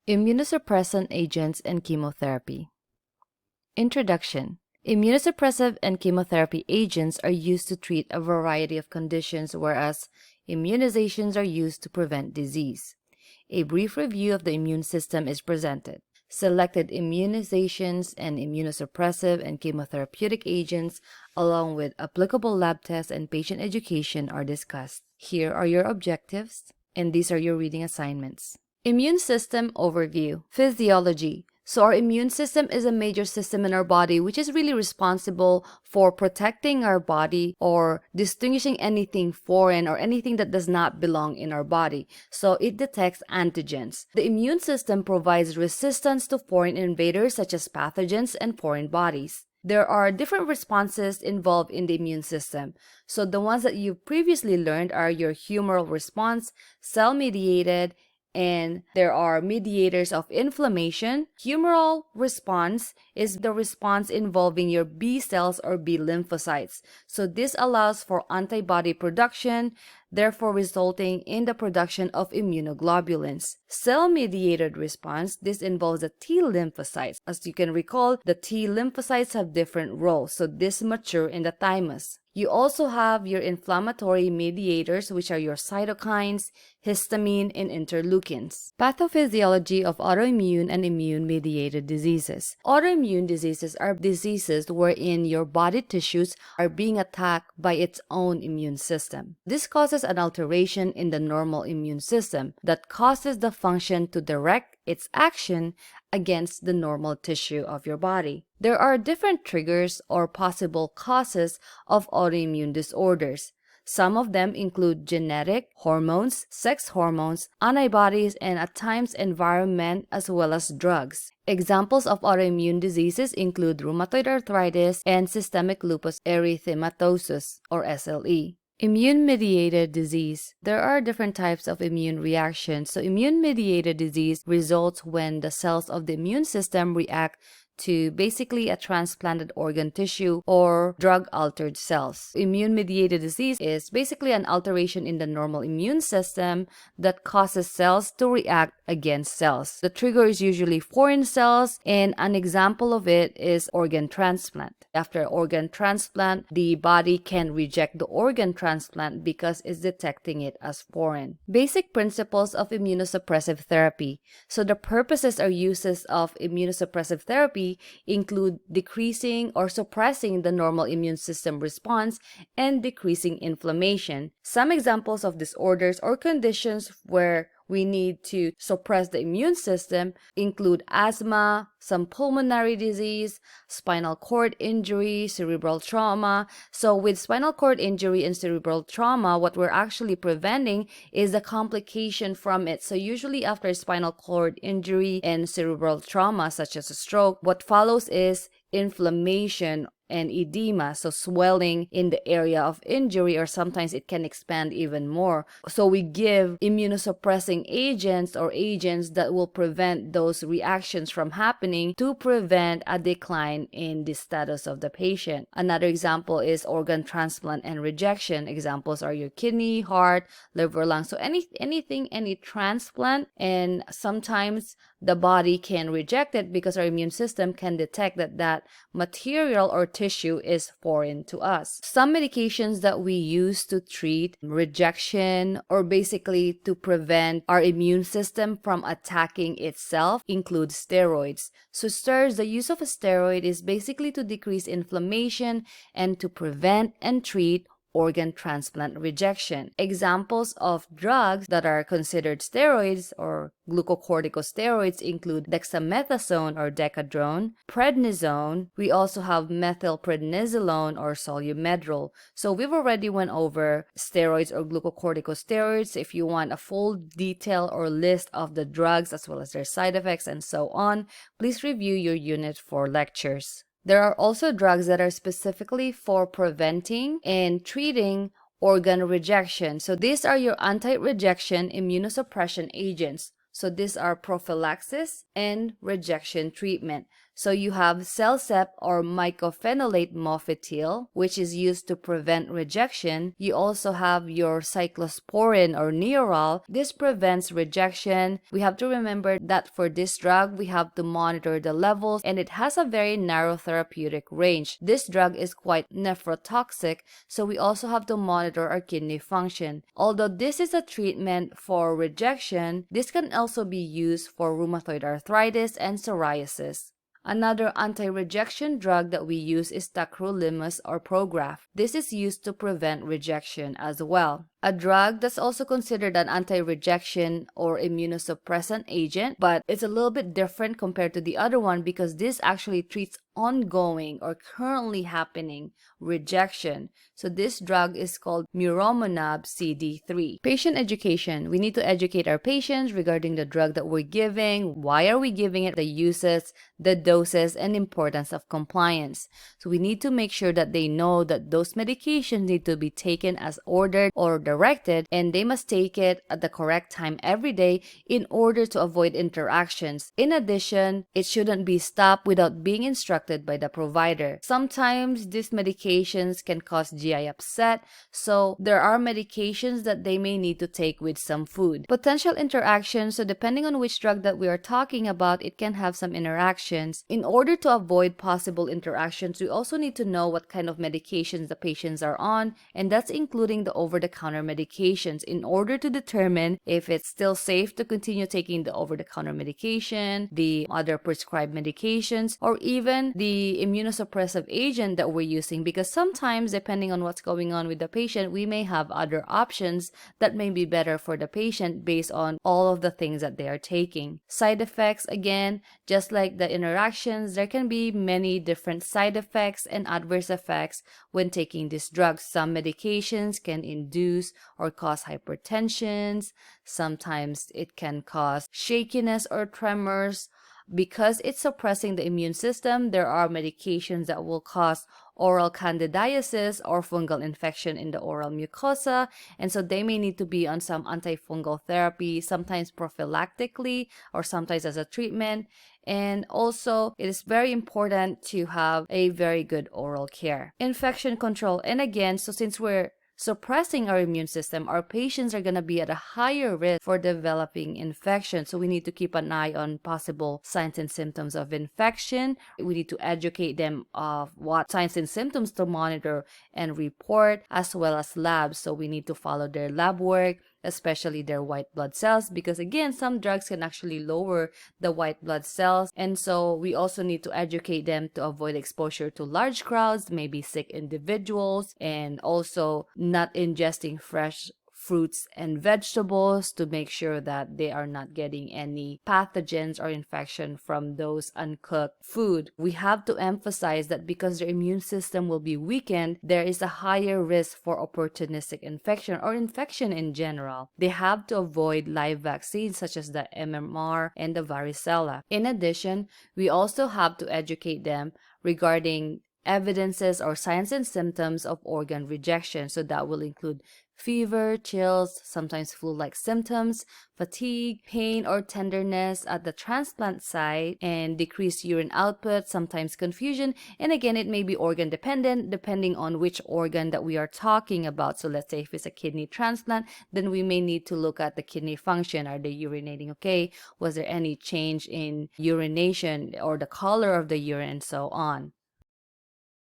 Immunosuppressant agents and chemotherapy. Introduction. Immunosuppressive and chemotherapy agents are used to treat a variety of conditions, whereas immunizations are used to prevent disease. A brief review of the immune system is presented. Selected immunizations and immunosuppressive and chemotherapeutic agents, along with applicable lab tests and patient education, are discussed. Here are your objectives, and these are your reading assignments. Immune system overview. Physiology. So our immune system is a major system in our body which is really responsible for protecting our body or distinguishing anything foreign or anything that does not belong in our body. So it detects antigens. The immune system provides resistance to foreign invaders such as pathogens and foreign bodies. There are different responses involved in the immune system. So the ones that you've previously learned are your humoral response, cell-mediated, and there are mediators of inflammation. Humoral response is the response involving your B cells or B lymphocytes. So this allows for antibody production, therefore resulting in the production of immunoglobulins. Cell-mediated response, this involves the T lymphocytes. As you can recall, the T lymphocytes have different roles, so this mature in the thymus. You also have your inflammatory mediators, which are your cytokines, histamine, and interleukins. Pathophysiology of autoimmune and immune-mediated diseases. Autoimmune diseases are diseases wherein your body tissues are being attacked by its own immune system. This causes an alteration in the normal immune system that causes the function to direct its action against the normal tissue of your body. There are different triggers or possible causes of autoimmune disorders. Some of them include genetic, hormones, sex hormones, antibodies, and at times environment as well as drugs. Examples of autoimmune diseases include rheumatoid arthritis and systemic lupus erythematosus or SLE. Immune-mediated disease. There are different types of immune reactions. So immune-mediated disease results when the cells of the immune system react to basically a transplanted organ tissue or drug-altered cells. Immune-mediated disease is basically an alteration in the normal immune system that causes cells to react against cells. The trigger is usually foreign cells, and an example of it is organ transplant. After organ transplant, the body can reject the organ transplant because it's detecting it as foreign. Basic principles of immunosuppressive therapy. So the purposes or uses of immunosuppressive therapy include decreasing or suppressing the normal immune system response and decreasing inflammation. Some examples of disorders or conditions where we need to suppress the immune system include asthma, some pulmonary disease, spinal cord injury, cerebral trauma. So with spinal cord injury and cerebral trauma, what we're actually preventing is the complication from it. So usually after spinal cord injury and cerebral trauma, such as a stroke, what follows is inflammation and edema, so swelling in the area of injury, or sometimes it can expand even more. So we give immunosuppressing agents or agents that will prevent those reactions from happening to prevent a decline in the status of the patient. Another example is organ transplant and rejection. Examples are your kidney, heart, liver, lungs. So any transplant, and sometimes the body can reject it because our immune system can detect that material or tissue is foreign to us. Some medications that we use to treat rejection or basically to prevent our immune system from attacking itself include steroids. So the use of a steroid is basically to decrease inflammation and to prevent and treat organ transplant rejection. Examples of drugs that are considered steroids or glucocorticosteroids include dexamethasone or Decadron, prednisone. We also have methylprednisolone or Solumedrol. So we've already went over steroids or glucocorticosteroids. If you want a full detail or list of the drugs as well as their side effects and so on, please review your Unit 4 lectures. There are also drugs that are specifically for preventing and treating organ rejection. So these are your anti-rejection immunosuppression agents. So these are prophylaxis and rejection treatment. So you have CellCept or mycophenolate mofetil, which is used to prevent rejection. You also have your cyclosporin or Neoral. This prevents rejection. We have to remember that for this drug, we have to monitor the levels, and it has a very narrow therapeutic range. This drug is quite nephrotoxic, so we also have to monitor our kidney function. Although this is a treatment for rejection, this can also be used for rheumatoid arthritis and psoriasis. Another anti-rejection drug that we use is tacrolimus or Prograf. This is used to prevent rejection as well. A drug that's also considered an anti-rejection or immunosuppressant agent, but it's a little bit different compared to the other one because this actually treats ongoing or currently happening rejection. So this drug is called muromonab CD3. Patient education. We need to educate our patients regarding the drug that we're giving, why are we giving it, the uses, the doses, and importance of compliance. So we need to make sure that they know that those medications need to be taken as ordered or directed, and they must take it at the correct time every day in order to avoid interactions. In addition, it shouldn't be stopped without being instructed by the provider. Sometimes these medications can cause GI upset, so there are medications that they may need to take with some food. Potential interactions, so depending on which drug that we are talking about, it can have some interactions. In order to avoid possible interactions, we also need to know what kind of medications the patients are on, and that's including the over-the-counter medications in order to determine if it's still safe to continue taking the over-the-counter medication, the other prescribed medications, or even the immunosuppressive agent that we're using, because sometimes depending on what's going on with the patient, we may have other options that may be better for the patient based on all of the things that they are taking. Side effects, again, just like the interactions, there can be many different side effects and adverse effects when taking these drugs. Some medications can induce or cause hypertension. Sometimes it can cause shakiness or tremors. Because it's suppressing the immune system, there are medications that will cause oral candidiasis or fungal infection in the oral mucosa, and so they may need to be on some antifungal therapy, sometimes prophylactically or sometimes as a treatment. And also, it is very important to have a very good oral care. Infection control, and again, so since we're suppressing our immune system, our patients are going to be at a higher risk for developing infection. So we need to keep an eye on possible signs and symptoms of infection. We need to educate them of what signs and symptoms to monitor and report, as well as labs. So we need to follow their lab work, especially their white blood cells, because again, some drugs can actually lower the white blood cells. And so we also need to educate them to avoid exposure to large crowds, maybe sick individuals, and also not ingesting fresh fruits and vegetables to make sure that they are not getting any pathogens or infection from those uncooked food. We have to emphasize that because their immune system will be weakened, there is a higher risk for opportunistic infection or infection in general. They have to avoid live vaccines such as the MMR and the varicella. In addition, we also have to educate them regarding evidences or signs and symptoms of organ rejection. So that will include fever, chills, sometimes flu-like symptoms, fatigue, pain or tenderness at the transplant site, and decreased urine output, sometimes confusion. And again, it may be organ dependent depending on which organ that we are talking about. So let's say if it's a kidney transplant, then we may need to look at the kidney function. Are they urinating okay? Was there any change in urination or the color of the urine and so on?